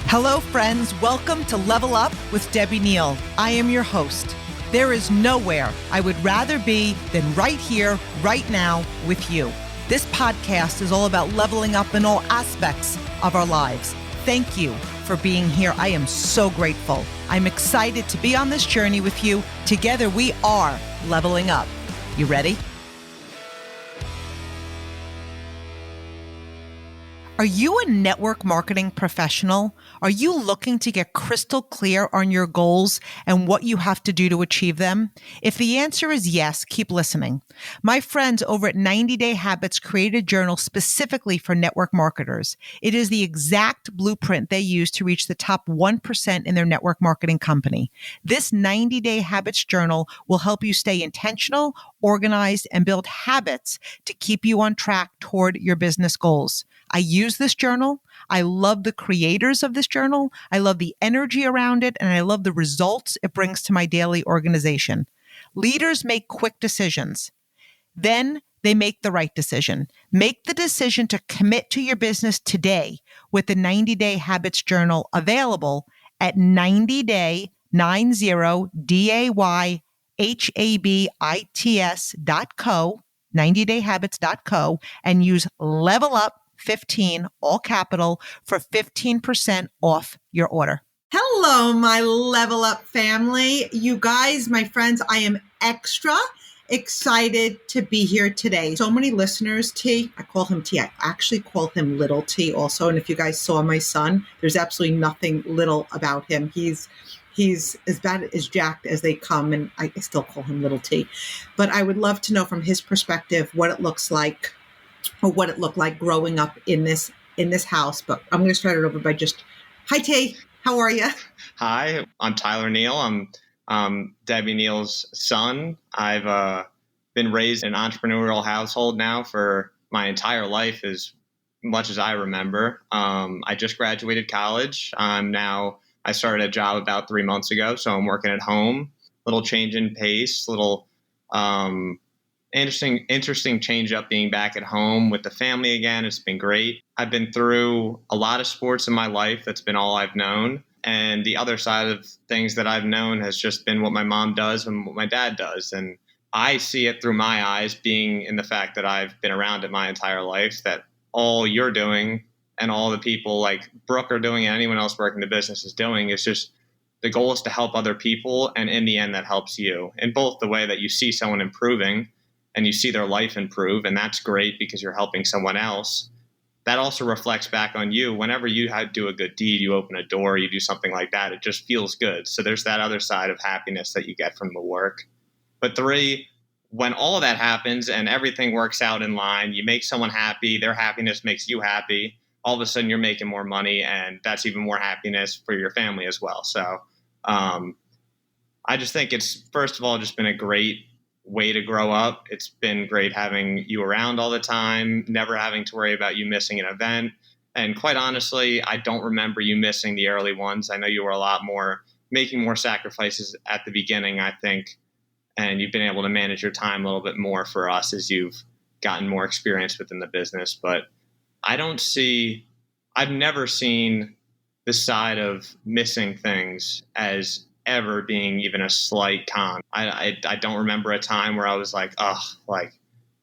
Hello, friends. Welcome to Level Up with Debbie Neal. I am your host. There is nowhere I would rather be than right here, right now with you. This podcast is all about leveling up in all aspects of our lives. Thank you for being here. I am so grateful. I'm excited to be on this journey with you. Together, we are leveling up. You ready? Are you a network marketing professional? Are you looking to get crystal clear on your goals and what you have to do to achieve them? If the answer is yes, keep listening. My friends over at 90 Day Habits created a journal specifically for network marketers. It is the exact blueprint they use to reach the top 1% in their network marketing company. This 90 Day Habits journal will help you stay intentional, organized, and build habits to keep you on track toward your business goals. I use this journal. I love the creators of this journal. I love the energy around it, and I love the results it brings to my daily organization. Leaders make quick decisions. Then they make the right decision. Make the decision to commit to your business today with the 90 Day Habits Journal available at 90day, 90dayhabits.co, 90dayhabits.co, and use Level Up 15, all capital, for 15% off your order. Hello, my Level Up family. You guys, my friends, I am extra excited to be here today. So many listeners, T. I call him T. I actually call him Little T also. And if you guys saw my son, there's absolutely nothing little about him. He's as bad as jacked as they come, and I still call him Little T. But I would love to know from his perspective what it looks like, or what it looked like growing up in this house. But I'm going to start it over by just, hi, Tay, how are you? Hi, I'm Tyler Neal. I'm Debbie Neal's son. I've been raised in an entrepreneurial household now for my entire life, as much as I remember. I just graduated college. I started a job about 3 months ago, so I'm working at home. Little change in pace, little interesting change up being back at home with the family again. It's been great. I've been through a lot of sports in my life. That's been all I've known. And the other side of things that I've known has just been what my mom does and what my dad does. And I see it through my eyes, being in the fact that I've been around it my entire life, that all you're doing and all the people like Brooke are doing and anyone else working the business is doing is just, the goal is to help other people. And in the end, that helps you in both the way that you see someone improving and you see their life improve, and that's great because you're helping someone else. That also reflects back on you. Whenever you do a good deed, you open a door, you do something like that, it just feels good. So there's that other side of happiness that you get from the work. But 3, when all of that happens and everything works out in line, you make someone happy, their happiness makes you happy, all of a sudden you're making more money, and that's even more happiness for your family as well. So I just think it's, first of all, just been a great way to grow up. It's been great having you around all the time, never having to worry about you missing an event. And quite honestly, I don't remember you missing the early ones. I know you were a lot more, making more sacrifices at the beginning, I think. And you've been able to manage your time a little bit more for us as you've gotten more experience within the business. But I've never seen the side of missing things as ever being even a slight con. I don't remember a time where I was like, oh, like,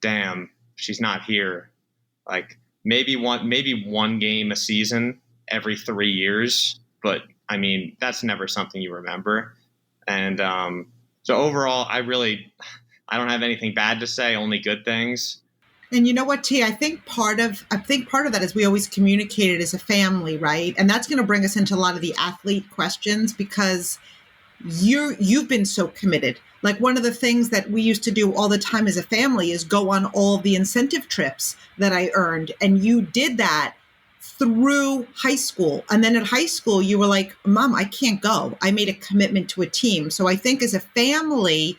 damn, she's not here. Like maybe one game a season every 3 years, but I mean, that's never something you remember. And so overall, I don't have anything bad to say, only good things. And you know what, T, I think part of that is we always communicated as a family, right? And that's going to bring us into a lot of the athlete questions, because you've been so committed. Like one of the things that we used to do all the time as a family is go on all the incentive trips that I earned. And you did that through high school. And then at high school, you were like, Mom, I can't go. I made a commitment to a team. So I think as a family,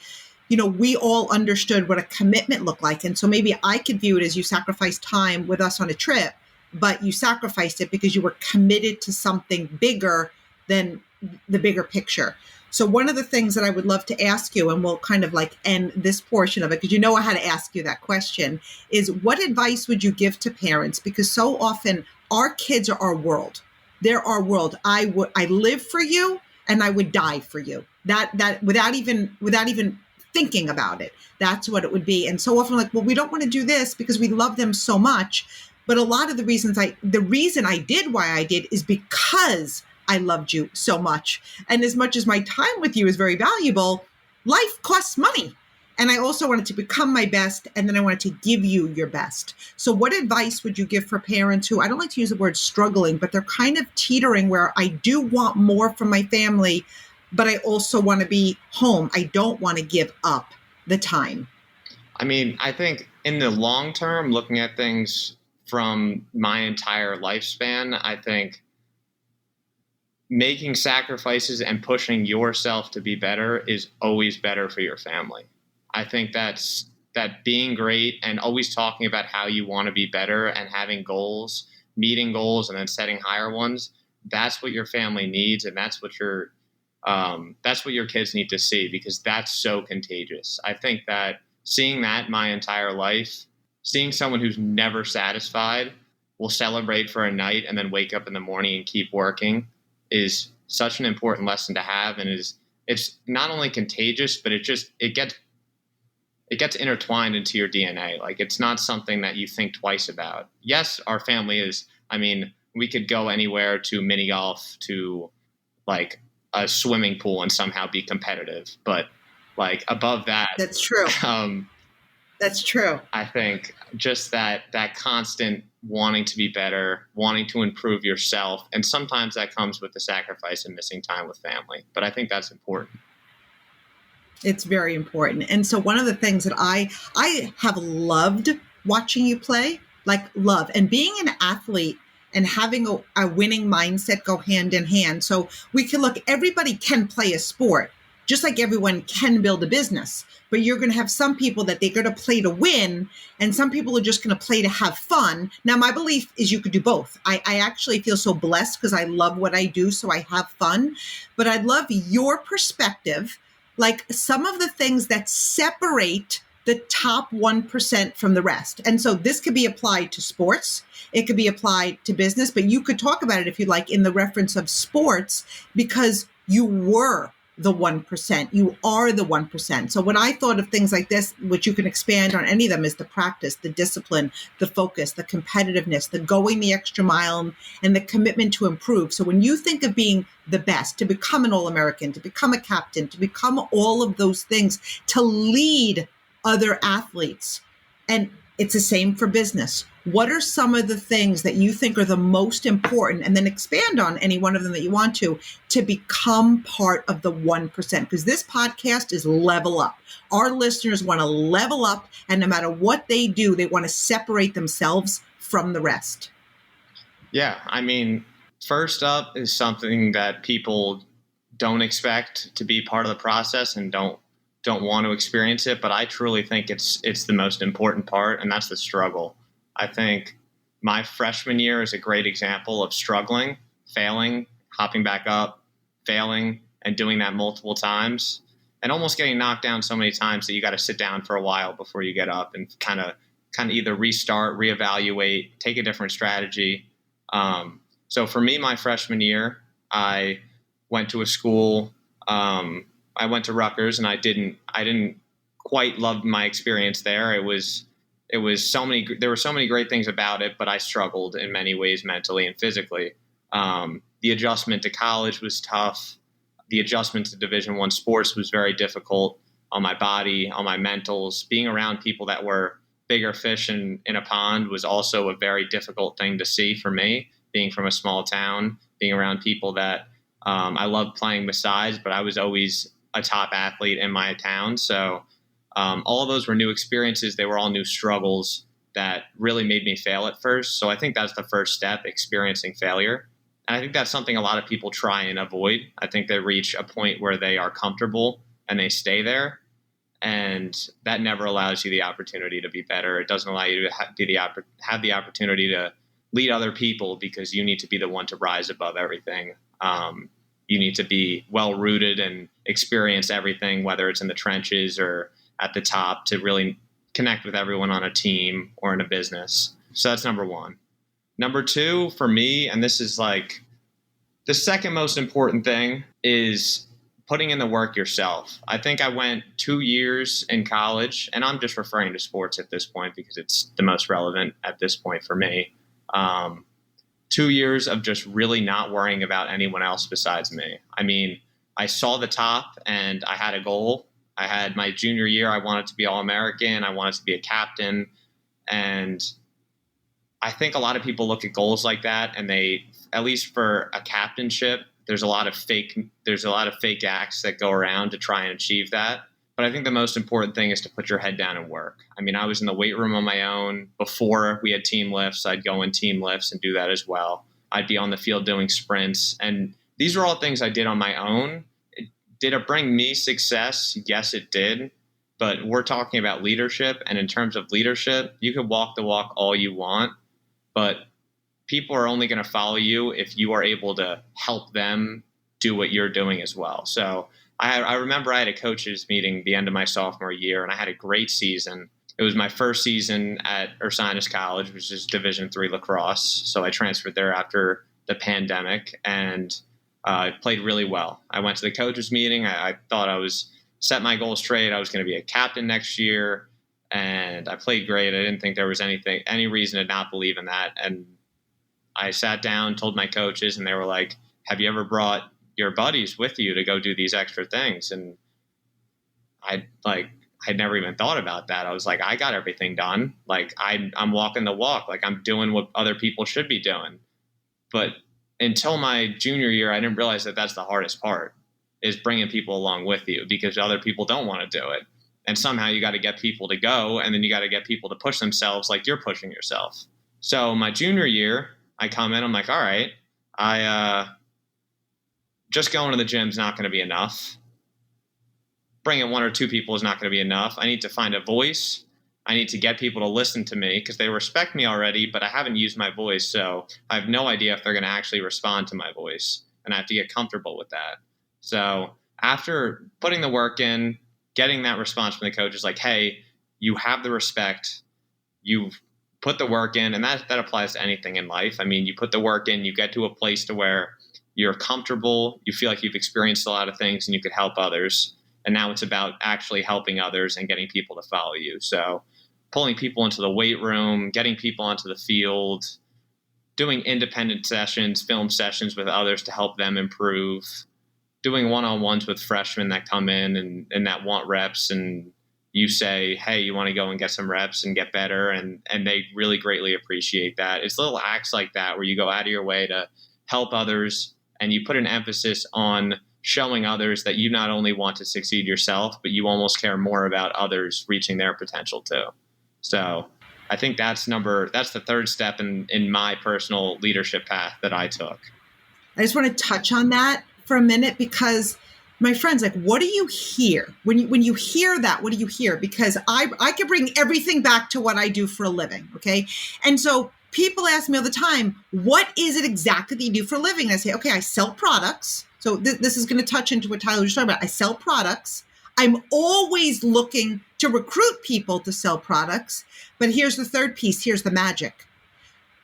we all understood what a commitment looked like. And so maybe I could view it as you sacrificed time with us on a trip, but you sacrificed it because you were committed to something bigger than the bigger picture. So one of the things that I would love to ask you, and we'll kind of like end this portion of it, because you know I had to ask you that question, is what advice would you give to parents? Because so often our kids are our world. they're our world. I live for you and I would die for you. That without even thinking about it, that's what it would be. And so often, like, well, we don't want to do this because we love them so much. But a lot of the reason I did why I did is because I loved you so much. And as much as my time with you is very valuable, life costs money. And I also wanted to become my best, and then I wanted to give you your best. So what advice would you give for parents who, I don't like to use the word struggling, but they're kind of teetering where I do want more from my family, but I also want to be home. I don't want to give up the time. I mean, I think in the long term, looking at things from my entire lifespan, I think making sacrifices and pushing yourself to be better is always better for your family. I think that being great and always talking about how you want to be better and having goals, meeting goals, and then setting higher ones. That's what your family needs, and that's what your kids need to see, because that's so contagious. I think that seeing that my entire life, seeing someone who's never satisfied, will celebrate for a night and then wake up in the morning and keep working, is such an important lesson to have, and it's not only contagious, but it gets intertwined into your DNA. Like, it's not something that you think twice about. Yes, our family is, I mean, we could go anywhere, to mini golf, to like a swimming pool, and somehow be competitive. But like above that, That's true. That's true. I think just that constant wanting to be better, wanting to improve yourself. And sometimes that comes with the sacrifice and missing time with family. But I think that's important. It's very important. And so one of the things that I have loved watching you play, like love, and being an athlete and having a winning mindset go hand in hand. So we can look, everybody can play a sport, just like everyone can build a business. But you're going to have some people that they're going to play to win, and some people are just going to play to have fun. Now, my belief is you could do both. I actually feel so blessed because I love what I do, so I have fun. But I'd love your perspective, like some of the things that separate the top 1% from the rest. And so this could be applied to sports. It could be applied to business, but you could talk about it if you like in the reference of sports, because you were the 1%. You are the 1%. So when I thought of things like this, which you can expand on any of them, is the practice, the discipline, the focus, the competitiveness, the going the extra mile, and the commitment to improve. So when you think of being the best, to become an All-American, to become a captain, to become all of those things, to lead other athletes, and it's the same for business. What are some of the things that you think are the most important, and then expand on any one of them that you want to become part of the 1%? Because this podcast is level up. Our listeners want to level up, and no matter what they do, they want to separate themselves from the rest. Yeah. I mean, first up is something that people don't expect to be part of the process and don't want to experience it, but I truly think it's the most important part, and that's the struggle. I think my freshman year is a great example of struggling, failing, hopping back up, failing, and doing that multiple times, and almost getting knocked down so many times that you got to sit down for a while before you get up and kind of either restart, reevaluate, take a different strategy. So for me, my freshman year, I went to a school. I went to Rutgers, and I didn't quite love my experience there. There were so many great things about it, but I struggled in many ways mentally and physically. The adjustment to college was tough. The adjustment to Division I sports was very difficult on my body, on my mentals. Being around people that were bigger fish in a pond was also a very difficult thing to see for me, being from a small town, being around people that I loved playing besides, but I was always a top athlete in my town. So all of those were new experiences. They were all new struggles that really made me fail at first. So I think that's the first step, experiencing failure. And I think that's something a lot of people try and avoid. I think they reach a point where they are comfortable and they stay there. And that never allows you the opportunity to be better. It doesn't allow you to have the opportunity to lead other people, because you need to be the one to rise above everything. You need to be well-rooted and experience everything, whether it's in the trenches or at the top, to really connect with everyone on a team or in a business. So that's number one. Number two for me, and this is like The second most important thing is putting in the work yourself. I think I went 2 years in college, and I'm just referring to sports at this point because it's the most relevant at this point for me. 2 years of just really not worrying about anyone else besides me. I mean, I saw the top and I had a goal. I had my junior year, I wanted to be All-American. I wanted to be a captain. And I think a lot of people look at goals like that, and they, at least for a captainship, there's a lot of fake acts that go around to try and achieve that. But I think the most important thing is to put your head down and work. I mean, I was in the weight room on my own before we had team lifts. I'd go in team lifts and do that as well. I'd be on the field doing sprints. And these are all things I did on my own. Did it bring me success? Yes, it did. But we're talking about leadership. And in terms of leadership, you could walk the walk all you want, but people are only going to follow you if you are able to help them do what you're doing as well. So I remember I had a coaches meeting the end of my sophomore year, and I had a great season. It was my first season at Ursinus College, which is Division III lacrosse. So I transferred there after the pandemic, and I played really well. I went to the coaches meeting. I thought I was set my goals straight. I was going to be a captain next year, and I played great. I didn't think there was any reason to not believe in that. And I sat down, told my coaches, and they were like, "Have you ever brought your buddies with you to go do these extra things?" And I'd never even thought about that. I was like, I got everything done. Like I'm walking the walk. Like I'm doing what other people should be doing. But until my junior year, I didn't realize that that's the hardest part, is bringing people along with you, because other people don't want to do it. And somehow you got to get people to go, and then you got to get people to push themselves like you're pushing yourself. So my junior year, I come in, I'm like, all right, just going to the gym is not going to be enough. Bringing one or two people is not going to be enough. I need to find a voice. I need to get people to listen to me because they respect me already, but I haven't used my voice. So I have no idea if they're going to actually respond to my voice, and I have to get comfortable with that. So after putting the work in, getting that response from the coach is like, hey, you have the respect. You've put the work in, and that applies to anything in life. I mean, you put the work in, you get to a place to where you're comfortable, you feel like you've experienced a lot of things and you could help others. And now it's about actually helping others and getting people to follow you. So pulling people into the weight room, getting people onto the field, doing independent sessions, film sessions with others to help them improve, doing one-on-ones with freshmen that come in and that want reps, and you say, hey, you want to go and get some reps and get better, and they really greatly appreciate that. It's little acts like that where you go out of your way to help others, and you put an emphasis on showing others that you not only want to succeed yourself, but you almost care more about others reaching their potential too. So I think that's the third step in my personal leadership path that I took. I just want to touch on that for a minute, because my friends, like, what do you hear when you hear that? What do you hear? Because I can bring everything back to what I do for a living. Okay. And so people ask me all the time, what is it exactly that you do for a living? And I say, okay, I sell products. So this is going to touch into what Tyler was talking about. I sell products. I'm always looking to recruit people to sell products. But here's the third piece. Here's the magic.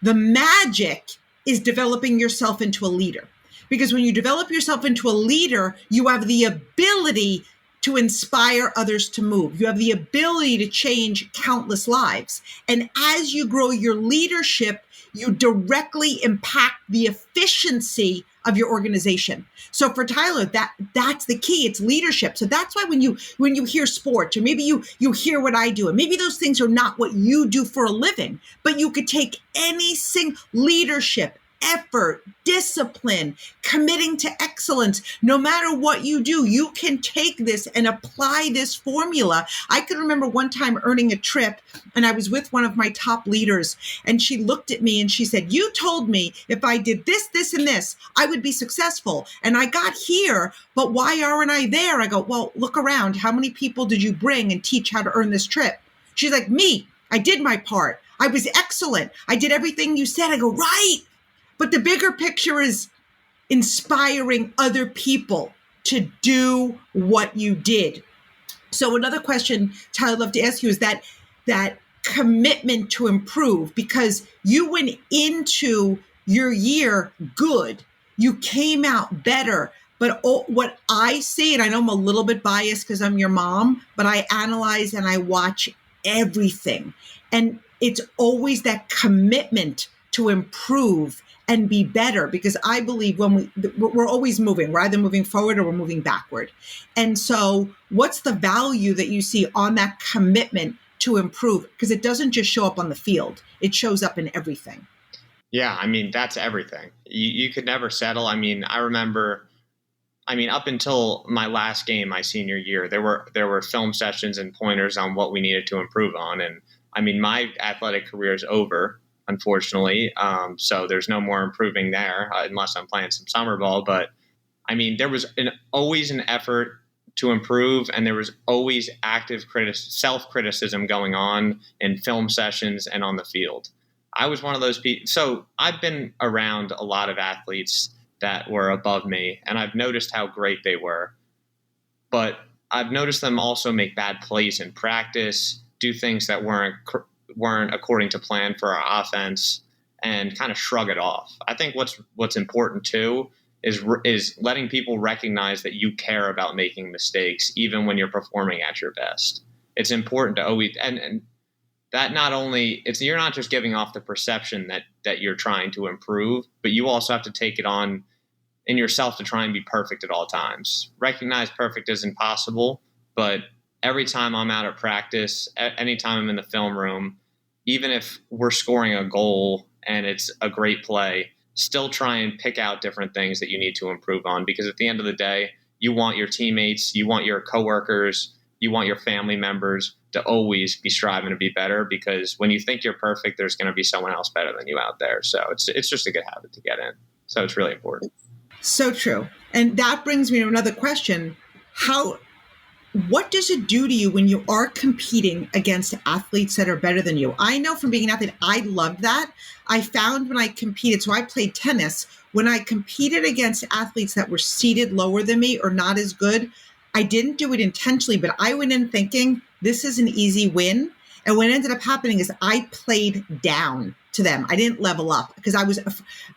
The magic is developing yourself into a leader. Because when you develop yourself into a leader, you have the ability to inspire others to move. You have the ability to change countless lives. And as you grow your leadership, you directly impact the efficiency of your organization. So for Tyler, that's the key. It's leadership. So that's why when you hear sports, or maybe you hear what I do, and maybe those things are not what you do for a living, but you could take any single leadership, effort, discipline, committing to excellence. No matter what you do, you can take this and apply this formula. I can remember one time earning a trip, and I was with one of my top leaders, and she looked at me and she said, you told me if I did this, this, and this, I would be successful. And I got here, but why aren't I there? I go, well, look around. How many people did you bring and teach how to earn this trip? She's like, me. I did my part. I was excellent. I did everything you said. I go, right. But the bigger picture is inspiring other people to do what you did. So another question, Tyler, I'd love to ask you is that commitment to improve, because you went into your year good. you came out better. But what I see, and I know I'm a little bit biased because I'm your mom, but I analyze and I watch everything. And it's always that commitment to improve and be better, because I believe when we're always moving, we're either moving forward or we're moving backward. And so what's the value that you see on that commitment to improve? Because it doesn't just show up on the field, it shows up in everything. Yeah, I mean, that's everything. You could never settle. I mean, I remember, up until my last game, my senior year, there were film sessions and pointers on what we needed to improve on. And I mean, my athletic career is over, unfortunately. So there's no more improving there unless I'm playing some summer ball. But I mean, there was always an effort to improve, and there was always active self-criticism going on in film sessions and on the field. I was one of those people. So I've been around a lot of athletes that were above me, and I've noticed how great they were. But I've noticed them also make bad plays in practice, do things that weren't according to plan for our offense, and kind of shrug it off. I think what's important too is letting people recognize that you care about making mistakes, even when you're performing at your best. It's important to always and that not only you're not just giving off the perception that you're trying to improve, but you also have to take it on in yourself to try and be perfect at all times. Recognize perfect is impossible, but every time I'm out at practice, anytime I'm in the film room, even if we're scoring a goal and it's a great play, still try and pick out different things that you need to improve on, because at the end of the day, you want your teammates, you want your coworkers, you want your family members to always be striving to be better, because when you think you're perfect, there's going to be someone else better than you out there. So it's just a good habit to get in. So it's really important. So true. And that brings me to another question. What does it do to you when you are competing against athletes that are better than you? I know from being an athlete, I loved that. I found when I competed, so I played tennis, when I competed against athletes that were seated lower than me or not as good, I didn't do it intentionally, but I went in thinking this is an easy win. And what ended up happening is I played down to them. I didn't level up because I was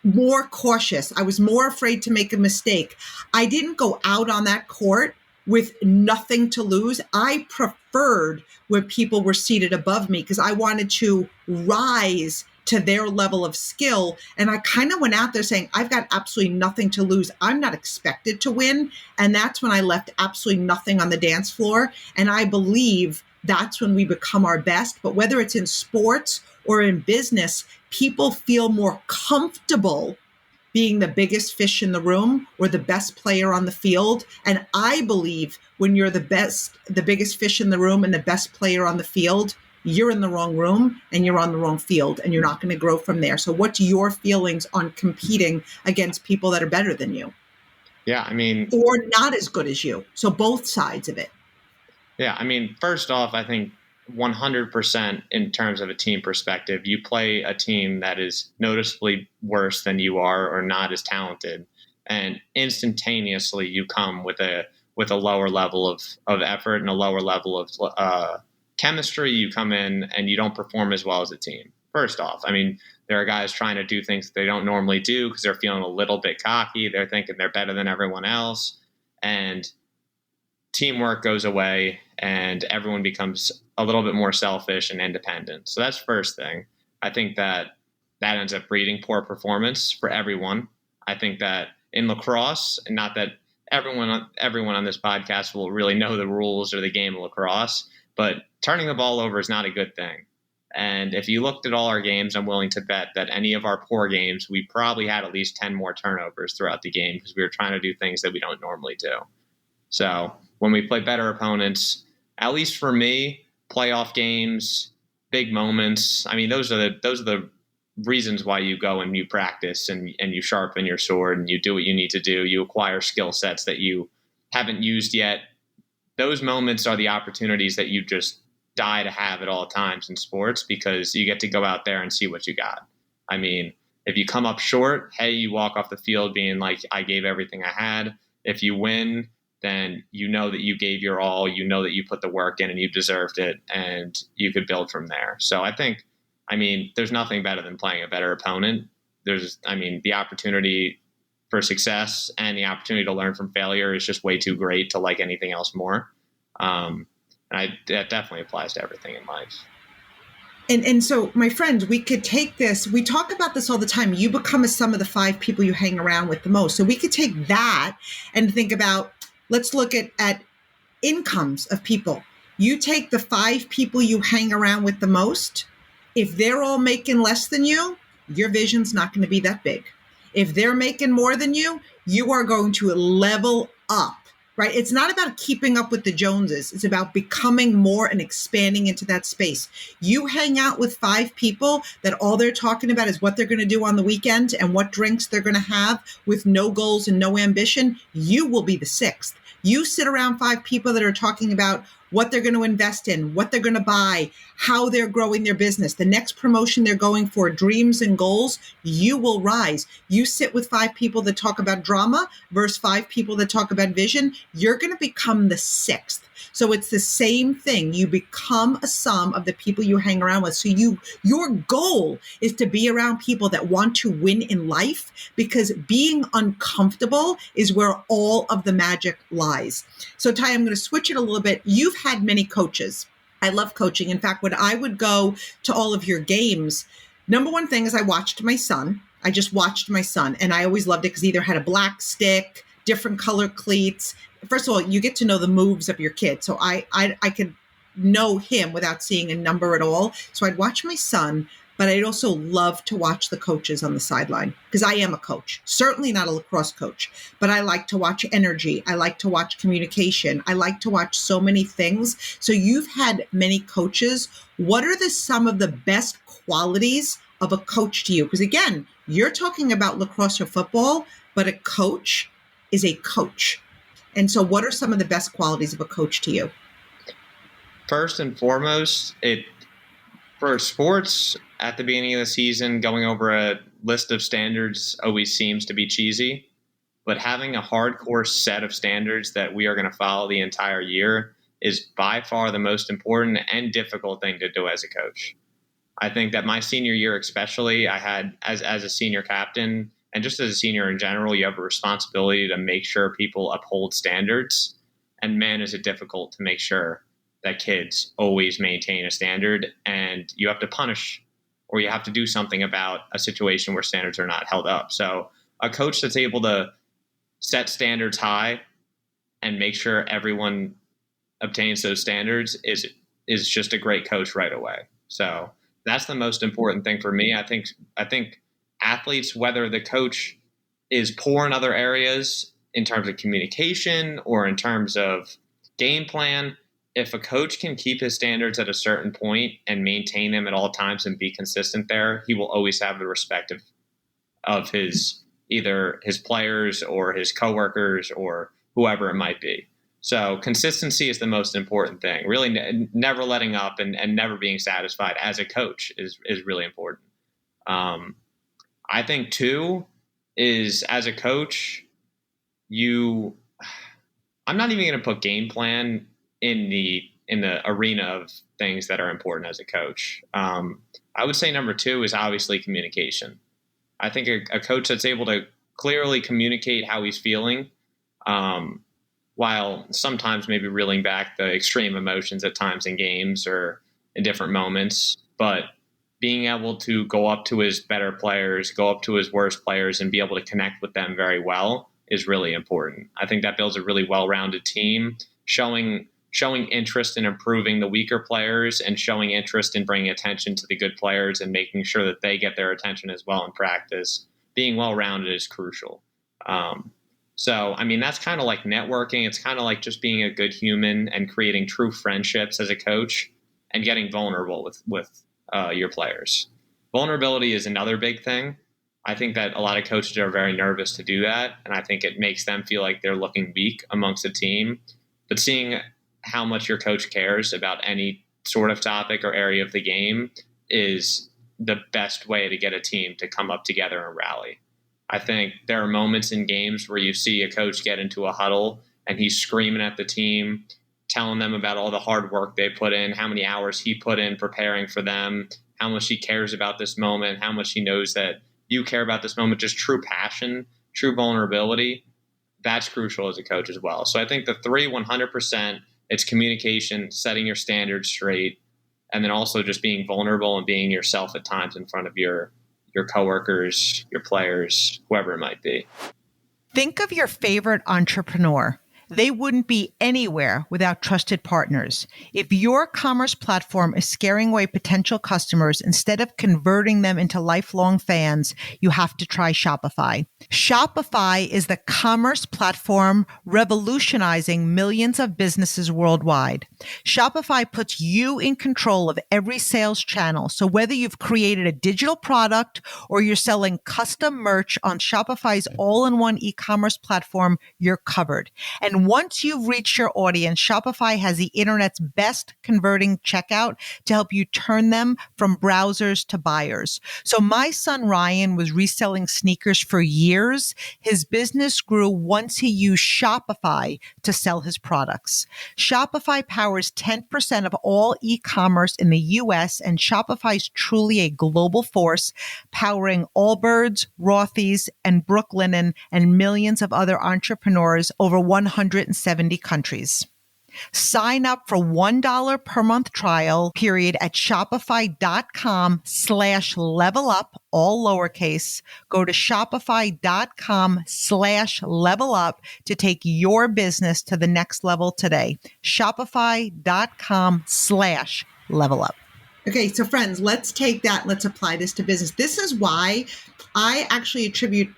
more cautious. I was more afraid to make a mistake. I didn't go out on that court with nothing to lose. I preferred when people were seated above me because I wanted to rise to their level of skill. And I kind of went out there saying, I've got absolutely nothing to lose. I'm not expected to win. And that's when I left absolutely nothing on the dance floor. And I believe that's when we become our best. But whether it's in sports or in business, people feel more comfortable being the biggest fish in the room or the best player on the field. And I believe when you're the biggest fish in the room and the best player on the field, you're in the wrong room and you're on the wrong field and you're not going to grow from there. So what's your feelings on competing against people that are better than you? Yeah, or not as good as you. So both sides of it. Yeah, first off, I think 100% in terms of a team perspective, you play a team that is noticeably worse than you are or not as talented, and instantaneously you come with a lower level of effort and a lower level of chemistry. You come in and you don't perform as well as a team. First off, there are guys trying to do things that they don't normally do because they're feeling a little bit cocky. They're thinking they're better than everyone else, and teamwork goes away and everyone becomes a little bit more selfish and independent. So that's first thing. I think that ends up breeding poor performance for everyone. I think that in lacrosse, and not that everyone on this podcast will really know the rules or the game of lacrosse, but turning the ball over is not a good thing. And if you looked at all our games, I'm willing to bet that any of our poor games, we probably had at least 10 more turnovers throughout the game because we were trying to do things that we don't normally do. So when we play better opponents, at least for me, playoff games, big moments, those are the reasons why you go and you practice and you sharpen your sword and you do what you need to do. You acquire skill sets that you haven't used yet. Those moments are the opportunities that you just die to have at all times in sports, because you get to go out there and see what you got. If you come up short, hey, you walk off the field being like, I gave everything I had. If you win, then you know that you gave your all, you know that you put the work in and you deserved it, and you could build from there. So I think, there's nothing better than playing a better opponent. The opportunity for success, and the opportunity to learn from failure is just way too great to like anything else more. That definitely applies to everything in life. And so, my friends, we could take this. We talk about this all the time. You become a sum of the 5 people you hang around with the most. So we could take that and think about, let's look at incomes of people. You take the 5 people you hang around with the most. If they're all making less than you, your vision's not going to be that big. If they're making more than you are going to level up. Right? It's not about keeping up with the Joneses. It's about becoming more and expanding into that space. You hang out with 5 people that all they're talking about is what they're going to do on the weekend and what drinks they're going to have with no goals and no ambition. You will be the 6th. You sit around 5 people that are talking about what they're going to invest in, what they're going to buy, how they're growing their business, the next promotion they're going for, dreams and goals, you will rise. You sit with 5 people that talk about drama versus 5 people that talk about vision, you're going to become the 6th. So it's the same thing. You become a sum of the people you hang around with. So your goal is to be around people that want to win in life, because being uncomfortable is where all of the magic lies. So Ty, I'm going to switch it a little bit. You've had many coaches. I love coaching. In fact, when I would go to all of your games, number one thing is I watched my son. I just watched my son, and I always loved it because he either had a black stick, different color cleats. First of all, you get to know the moves of your kid. So I could know him without seeing a number at all. So I'd watch my son, but I'd also love to watch the coaches on the sideline, because I am a coach, certainly not a lacrosse coach, but I like to watch energy. I like to watch communication. I like to watch so many things. So you've had many coaches. What are some of the best qualities of a coach to you? Because again, you're talking about lacrosse or football, but a coach is a coach. And so what are some of the best qualities of a coach to you? First and foremost, for sports at the beginning of the season, going over a list of standards always seems to be cheesy, but having a hardcore set of standards that we are going to follow the entire year is by far the most important and difficult thing to do as a coach. I think that my senior year especially, I had as a senior captain, and just as a senior in general, you have a responsibility to make sure people uphold standards. And man, is it difficult to make sure that kids always maintain a standard, and you have to punish or you have to do something about a situation where standards are not held up. So a coach that's able to set standards high and make sure everyone obtains those standards is just a great coach right away. So that's the most important thing for me. I think athletes, whether the coach is poor in other areas in terms of communication or in terms of game plan, if a coach can keep his standards at a certain point and maintain them at all times and be consistent there, he will always have the respect of either his players or his coworkers or whoever it might be. So consistency is the most important thing. Really, never letting up and never being satisfied as a coach is really important. I think too is, as a coach, I'm not even going to put game plan in the arena of things that are important as a coach. I would say number 2 is obviously communication. I think a coach that's able to clearly communicate how he's feeling, while sometimes maybe reeling back the extreme emotions at times in games or in different moments, but being able to go up to his better players, go up to his worst players, and be able to connect with them very well is really important. I think that builds a really well-rounded team, showing interest in improving the weaker players and showing interest in bringing attention to the good players and making sure that they get their attention as well in practice. Being well-rounded is crucial. So, I mean, that's kind of like networking. It's kind of like just being a good human and creating true friendships as a coach and getting vulnerable with your players. Vulnerability is another big thing. I think that a lot of coaches are very nervous to do that, and I think it makes them feel like they're looking weak amongst the team. But seeing how much your coach cares about any sort of topic or area of the game is the best way to get a team to come up together and rally. I think there are moments in games where you see a coach get into a huddle and he's screaming at the team, telling them about all the hard work they put in, how many hours he put in preparing for them, how much he cares about this moment, how much he knows that you care about this moment, just true passion true vulnerability, that's crucial as a coach as well. So I think the three, 100%, it's communication, setting your standards straight, and then also just being vulnerable and being yourself at times in front of your coworkers, your players, whoever it might be. Think of your favorite entrepreneur. They wouldn't be anywhere without trusted partners. If your commerce platform is scaring away potential customers instead of converting them into lifelong fans, you have to try Shopify. Shopify is the commerce platform revolutionizing millions of businesses worldwide. Shopify puts you in control of every sales channel. So whether you've created a digital product or you're selling custom merch on Shopify's all-in-one e-commerce platform, you're covered. And once you've reached your audience, Shopify has the internet's best converting checkout to help you turn them from browsers to buyers. So my son Ryan was reselling sneakers for years. His business grew once he used Shopify to sell his products. Shopify powers 10% of all e-commerce in the US, and Shopify is truly a global force, powering Allbirds, Rothy's, and Brooklinen, and millions of other entrepreneurs over 170 countries. Sign up for $1 per month trial period at shopify.com/level up, all lowercase. Go to shopify.com/level up to take your business to the next level today. Shopify.com/level up. Okay, so friends, let's take that. Let's apply this to business. This is why I actually attribute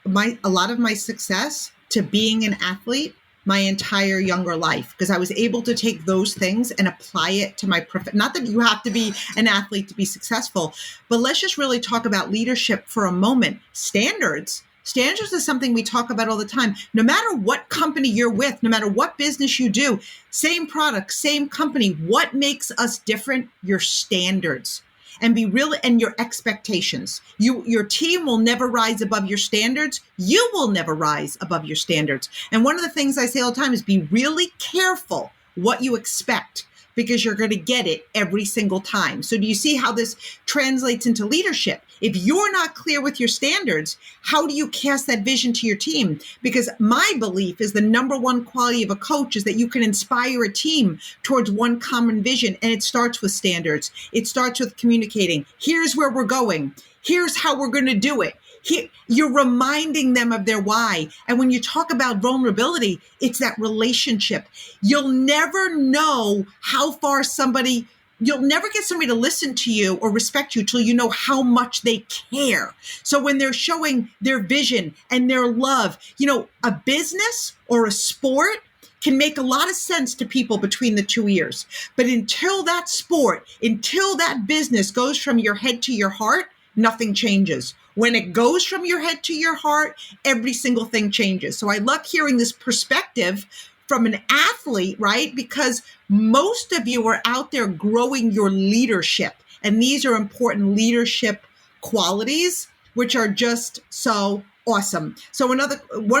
a lot of my success to being an athlete my entire younger life, because I was able to take those things and apply it to my profession. Not that you have to be an athlete to be successful, but let's just really talk about leadership for a moment. Standards is something we talk about all the time. No matter what company you're with, no matter what business you do, same product, same company, what makes us different? Your standards. And be real, and your expectations. Your team will never rise above your standards. You will never rise above your standards. And one of the things I say all the time is be really careful what you expect, because you're going to get it every single time. So do you see how this translates into leadership? If you're not clear with your standards, how do you cast that vision to your team? Because my belief is the number one quality of a coach is that you can inspire a team towards one common vision. And it starts with standards. It starts with communicating. Here's where we're going. Here's how we're going to do it. You're reminding them of their why. And when you talk about vulnerability, it's that relationship. You'll never know how far you'll never get somebody to listen to you or respect you till you know how much they care. So when they're showing their vision and their love, a business or a sport can make a lot of sense to people between the 2 ears. But until that business goes from your head to your heart, nothing changes. When it goes from your head to your heart, every single thing changes. So I love hearing this perspective from an athlete, right? Because most of you are out there growing your leadership. And these are important leadership qualities, which are just so awesome. So one of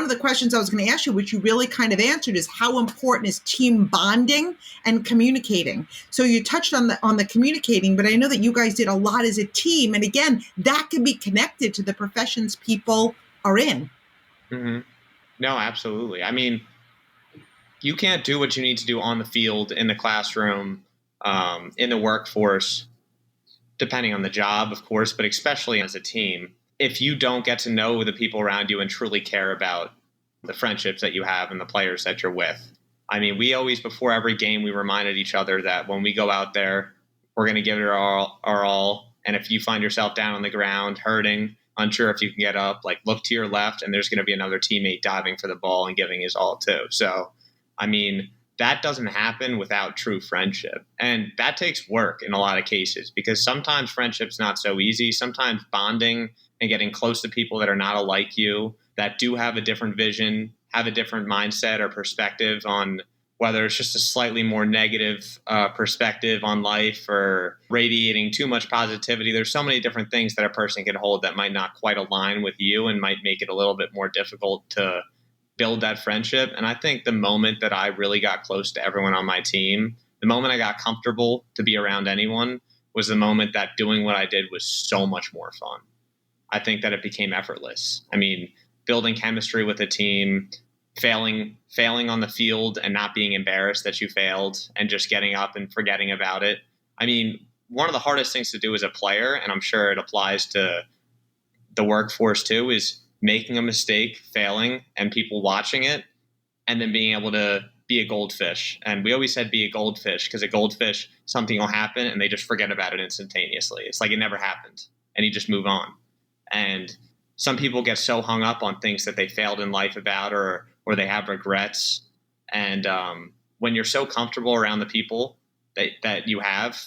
the questions I was going to ask you, which you really kind of answered, is how important is team bonding and communicating? So you touched on the communicating, but I know that you guys did a lot as a team. And again, that can be connected to the professions people are in. Mm-hmm. No, absolutely. I mean, you can't do what you need to do on the field, in the classroom, in the workforce, depending on the job, of course, but especially as a team, if you don't get to know the people around you and truly care about the friendships that you have and the players that you're with. I mean, we always, before every game, we reminded each other that when we go out there, we're going to give it our all. And if you find yourself down on the ground, hurting, unsure if you can get up, look to your left, and there's going to be another teammate diving for the ball and giving his all too. So, I mean, that doesn't happen without true friendship. And that takes work in a lot of cases, because sometimes friendship's not so easy. Sometimes bonding and getting close to people that are not alike you, that do have a different vision, have a different mindset or perspective on whether it's just a slightly more negative perspective on life or radiating too much positivity. There's so many different things that a person can hold that might not quite align with you and might make it a little bit more difficult to build that friendship. And I think the moment that I really got close to everyone on my team, the moment I got comfortable to be around anyone, was the moment that doing what I did was so much more fun. I think that it became effortless. I mean, building chemistry with a team, failing on the field and not being embarrassed that you failed and just getting up and forgetting about it. I mean, one of the hardest things to do as a player, and I'm sure it applies to the workforce too, is making a mistake, failing, and people watching it, and then being able to be a goldfish. And we always said be a goldfish, because a goldfish, something will happen and they just forget about it instantaneously. It's like it never happened and you just move on. And some people get so hung up on things that they failed in life about, or they have regrets. And when you're so comfortable around the people that you have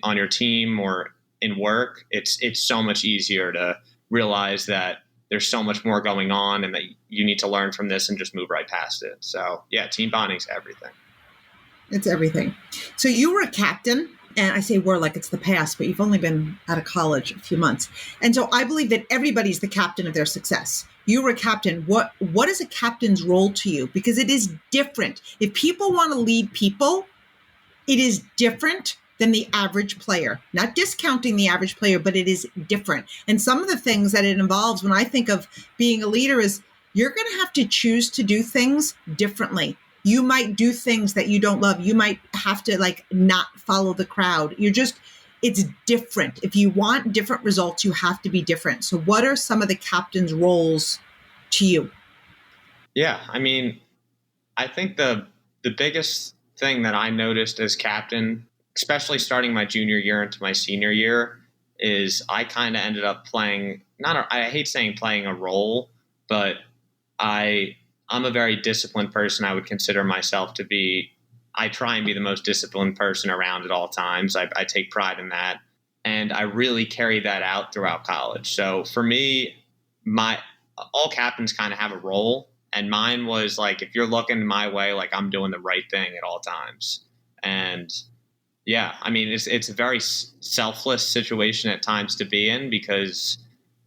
on your team or in work, it's so much easier to realize that there's so much more going on and that you need to learn from this and just move right past it. So yeah, team bonding's everything. It's everything. So you were a captain, and I say were like it's the past, but you've only been out of college a few months. And so I believe that everybody's the captain of their success. You were a captain. What is a captain's role to you? Because it is different. If people want to lead people, it is different than the average player. Not discounting the average player, but it is different. And some of the things that it involves when I think of being a leader is you're going to have to choose to do things differently. You might do things that you don't love. You might have to not follow the crowd. It's different. If you want different results, you have to be different. So what are some of the captain's roles to you? Yeah, I mean, I think the biggest thing that I noticed as captain, especially starting my junior year into my senior year, is I kind of ended up playing, I hate saying playing a role, but I'm a very disciplined person. I would consider myself to be. I try and be the most disciplined person around at all times. I take pride in that. And I really carry that out throughout college. So for me, all captains kind of have a role. And mine was if you're looking my way, I'm doing the right thing at all times. And yeah, I mean, it's a very selfless situation at times to be in, because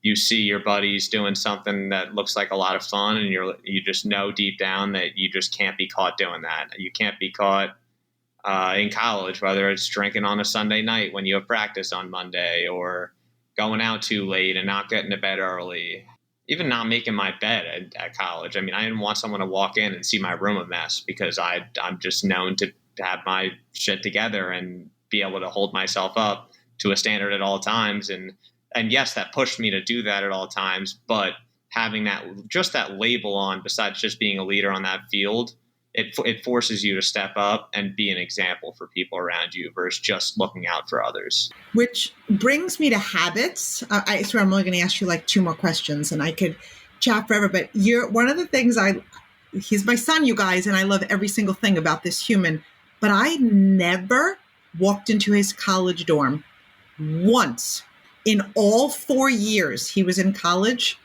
you see your buddies doing something that looks like a lot of fun, and you just know deep down that you just can't be caught doing that. You can't be caught in college, whether it's drinking on a Sunday night when you have practice on Monday, or going out too late and not getting to bed early, even not making my bed at college. I mean, I didn't want someone to walk in and see my room a mess, because I'm just known to have my shit together and be able to hold myself up to a standard at all times. And yes, that pushed me to do that at all times, but having that label on, besides just being a leader on that field, it forces you to step up and be an example for people around you versus just looking out for others. Which brings me to habits. I swear I'm only going to ask you 2 more questions, and I could chat forever, but one of the things he's my son, you guys, and I love every single thing about this human, but I never walked into his college dorm once in all 4 years he was in college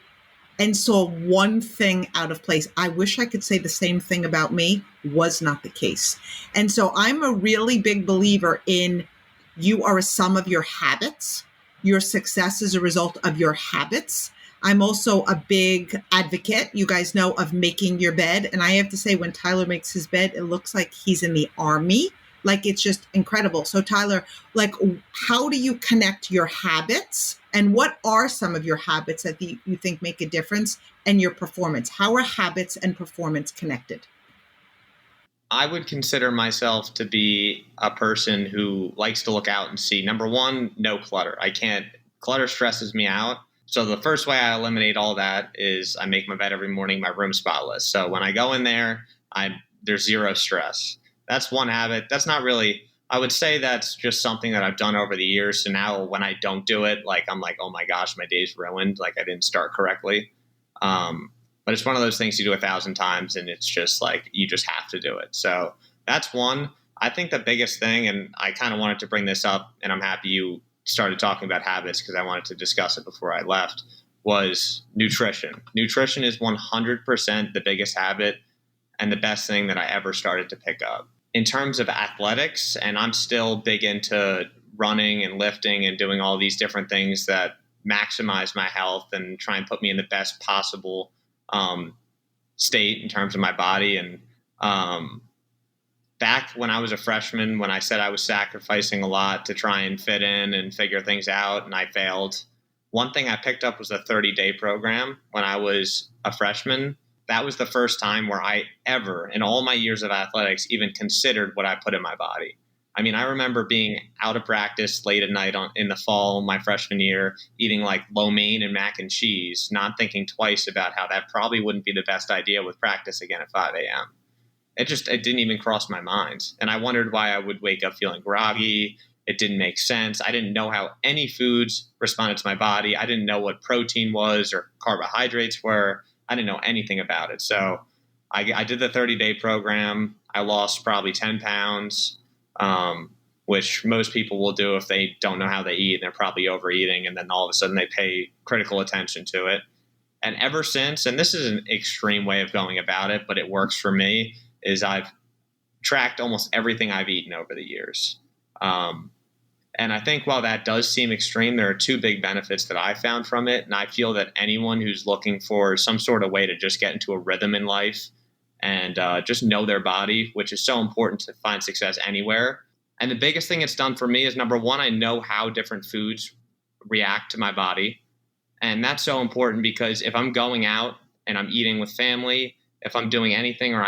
and saw one thing out of place. I wish I could say the same thing about me. Was not the case. And so I'm a really big believer in you are a sum of your habits. Your success is a result of your habits. I'm also a big advocate, you guys know, of making your bed. And I have to say, when Tyler makes his bed, it looks like he's in the Army. It's just incredible. So Tyler, how do you connect your habits, and what are some of your habits that you think make a difference, and your performance? How are habits and performance connected? I would consider myself to be a person who likes to look out and see, number one, no clutter. Clutter stresses me out. So the first way I eliminate all that is I make my bed every morning, my room spotless. So when I go in there, there's zero stress. That's one habit. That's not really, I would say that's just something that I've done over the years. So now when I don't do it, I'm like, oh my gosh, my day's ruined. I didn't start correctly. But it's one of those things you do 1,000 times, and it's just you just have to do it. So that's one. I think the biggest thing, and I kind of wanted to bring this up, and I'm happy you started talking about habits because I wanted to discuss it before I left, was nutrition. Nutrition is 100% the biggest habit and the best thing that I ever started to pick up. In terms of athletics, and I'm still big into running and lifting and doing all these different things that maximize my health and try and put me in the best possible state in terms of my body. And back when I was a freshman, when I said I was sacrificing a lot to try and fit in and figure things out, and I failed, One thing I picked up was a 30-day program when I was a freshman. That was the first time where I ever, in all my years of athletics, even considered what I put in my body. I mean, I remember being out of practice late at night in the fall, my freshman year, eating like lo mein and mac and cheese, not thinking twice about how that probably wouldn't be the best idea with practice again at 5 a.m. It didn't even cross my mind. And I wondered why I would wake up feeling groggy. It didn't make sense. I didn't know how any foods responded to my body. I didn't know what protein was or carbohydrates were. I didn't know anything about it. So I did the 30-day program. I lost probably 10 pounds, which most people will do if they don't know how they eat and they're probably overeating. And then all of a sudden they pay critical attention to it. And ever since, and this is an extreme way of going about it, but it works for me, is I've tracked almost everything I've eaten over the years. And I think while that does seem extreme, there are two big benefits that I found from it. And I feel that anyone who's looking for some sort of way to just get into a rhythm in life and just know their body, which is so important to find success anywhere. And the biggest thing it's done for me is, number one, I know how different foods react to my body. And that's so important because if I'm going out and I'm eating with family, if I'm doing anything, or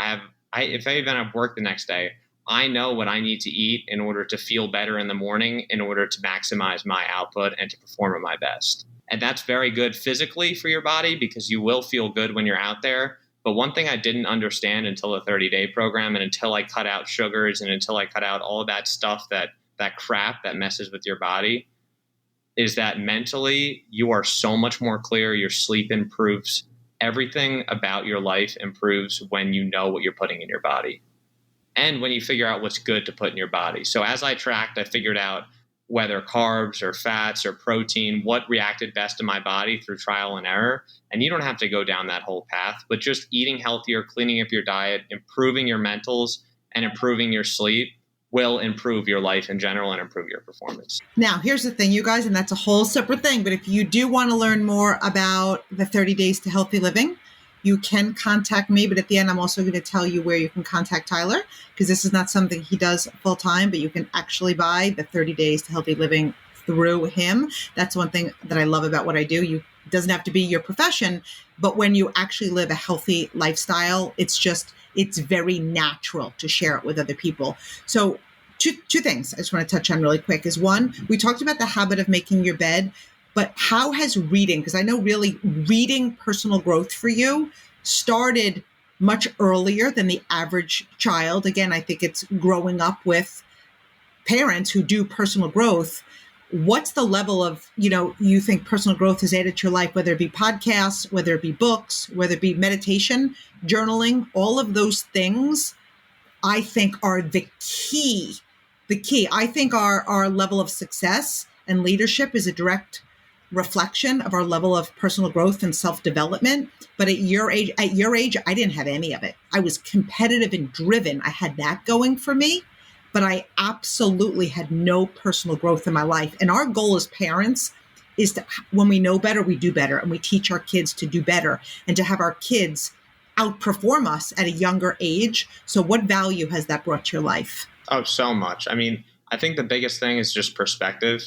if I even have work the next day, I know what I need to eat in order to feel better in the morning, in order to maximize my output and to perform at my best. And that's very good physically for your body because you will feel good when you're out there. But one thing I didn't understand until the 30-day program, and until I cut out sugars and until I cut out all of that stuff, that crap that messes with your body, is that mentally you are so much more clear. Your sleep improves. Everything about your life improves when you know what you're putting in your body and when you figure out what's good to put in your body. So as I tracked, I figured out whether carbs or fats or protein, what reacted best to my body through trial and error. And you don't have to go down that whole path, but just eating healthier, cleaning up your diet, improving your mentals, and improving your sleep will improve your life in general and improve your performance. Now, here's the thing, you guys, and that's a whole separate thing. But if you do want to learn more about the 30 Days to Healthy Living, you can contact me. But at the end, I'm also going to tell you where you can contact Tyler, because this is not something he does full time, but you can actually buy the 30 Days to Healthy Living through him. That's one thing that I love about what I do. It doesn't have to be your profession, but when you actually live a healthy lifestyle, it's very natural to share it with other people. So two things I just want to touch on really quick is, one, we talked about the habit of making your bed, but how has reading, because I know really reading personal growth for you started much earlier than the average child. Again, I think it's growing up with parents who do personal growth. What's the level of, you think personal growth has added to your life, whether it be podcasts, whether it be books, whether it be meditation, journaling, all of those things, I think are the key. I think our level of success and leadership is a direct reflection of our level of personal growth and self-development. But at your age, I didn't have any of it. I was competitive and driven. I had that going for me, but I absolutely had no personal growth in my life. And our goal as parents is to, when we know better, we do better, and we teach our kids to do better and to have our kids outperform us at a younger age. So what value has that brought to your life? Oh, so much. I mean, I think the biggest thing is just perspective.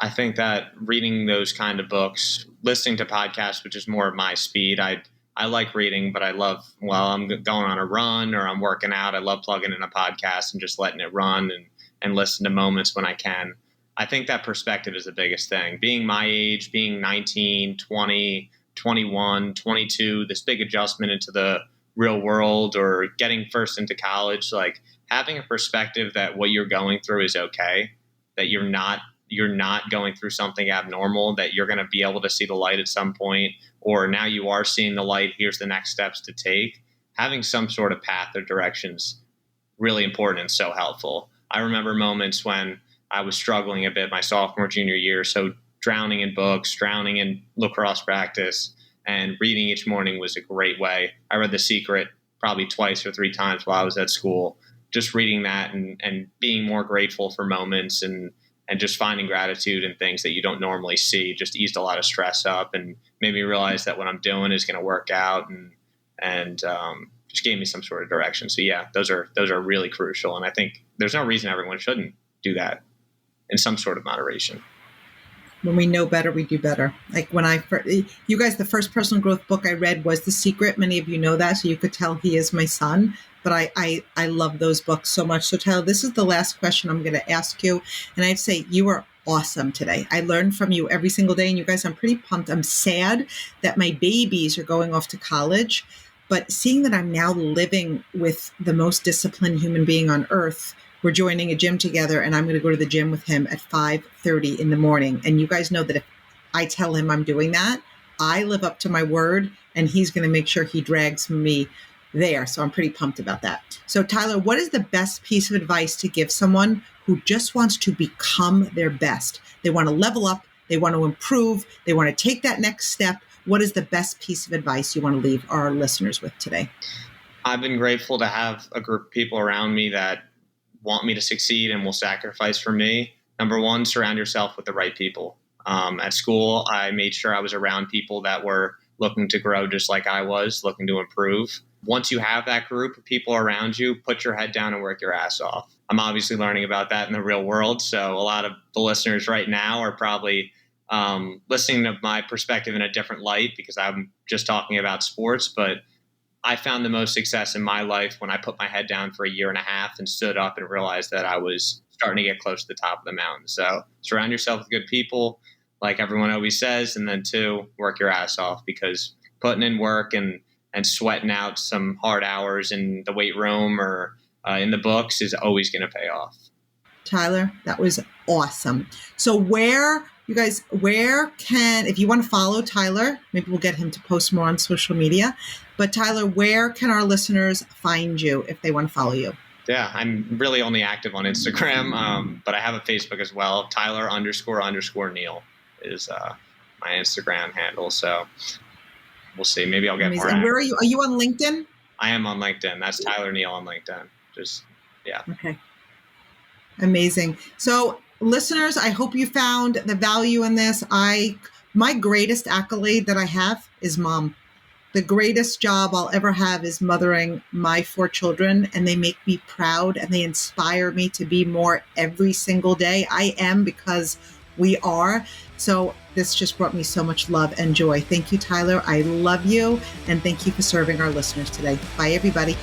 I think that reading those kind of books, listening to podcasts, which is more of my speed. I like reading, but I love, I'm going on a run or I'm working out, I love plugging in a podcast and just letting it run and listen to moments when I can. I think that perspective is the biggest thing. Being my age, being 19, 20, 21, 22, this big adjustment into the real world or getting first into college, like having a perspective that what you're going through is okay, that you're not going through something abnormal, that you're going to be able to see the light at some point, or now you are seeing the light, here's the next steps to take. Having some sort of path or direction's really important and so helpful. I remember moments when I was struggling a bit my sophomore, junior year, so drowning in books, drowning in lacrosse practice, and reading each morning was a great way. I read The Secret probably twice or three times while I was at school. Just reading that and being more grateful for moments and just finding gratitude in things that you don't normally see just eased a lot of stress up and made me realize that what I'm doing is going to work out and just gave me some sort of direction. So yeah, those are really crucial. And I think there's no reason everyone shouldn't do that in some sort of moderation. When we know better, we do better. Like you guys, the first personal growth book I read was The Secret. Many of you know that, so you could tell he is my son. But I love those books so much. So Tyler, this is the last question I'm going to ask you. And I'd say you are awesome today. I learn from you every single day. And you guys, I'm pretty pumped. I'm sad that my babies are going off to college. But seeing that I'm now living with the most disciplined human being on earth, we're joining a gym together, and I'm going to go to the gym with him at 5:30 in the morning. And you guys know that if I tell him I'm doing that, I live up to my word, and he's going to make sure he drags me there. So I'm pretty pumped about that. So Tyler, what is the best piece of advice to give someone who just wants to become their best? They want to level up, they want to improve, they want to take that next step. What is the best piece of advice you want to leave our listeners with today? I've been grateful to have a group of people around me that want me to succeed and will sacrifice for me. Number one, surround yourself with the right people. At school, I made sure I was around people that were looking to grow just like I was, looking to improve. Once you have that group of people around you, put your head down and work your ass off. I'm obviously learning about that in the real world. So a lot of the listeners right now are probably listening to my perspective in a different light because I'm just talking about sports. But I found the most success in my life when I put my head down for a year and a half and stood up and realized that I was starting to get close to the top of the mountain. So surround yourself with good people, like everyone always says. And then two, work your ass off, because putting in work and sweating out some hard hours in the weight room or in the books is always going to pay off. Tyler, that was awesome. So if you want to follow Tyler, maybe we'll get him to post more on social media. But Tyler, where can our listeners find you if they want to follow you? Yeah, I'm really only active on Instagram, but I have a Facebook as well. Tyler__Neal is my Instagram handle. So we'll see. Maybe I'll get Amazing. more. And where are you? Are you on LinkedIn? I am on LinkedIn. That's Tyler Neal on LinkedIn. Yeah. Okay. Amazing. So listeners, I hope you found the value in this. My greatest accolade that I have is mom. The greatest job I'll ever have is mothering my 4 children, and they make me proud and they inspire me to be more every single day. I am, because we are. So this just brought me so much love and joy. Thank you, Tyler. I love you. And thank you for serving our listeners today. Bye, everybody.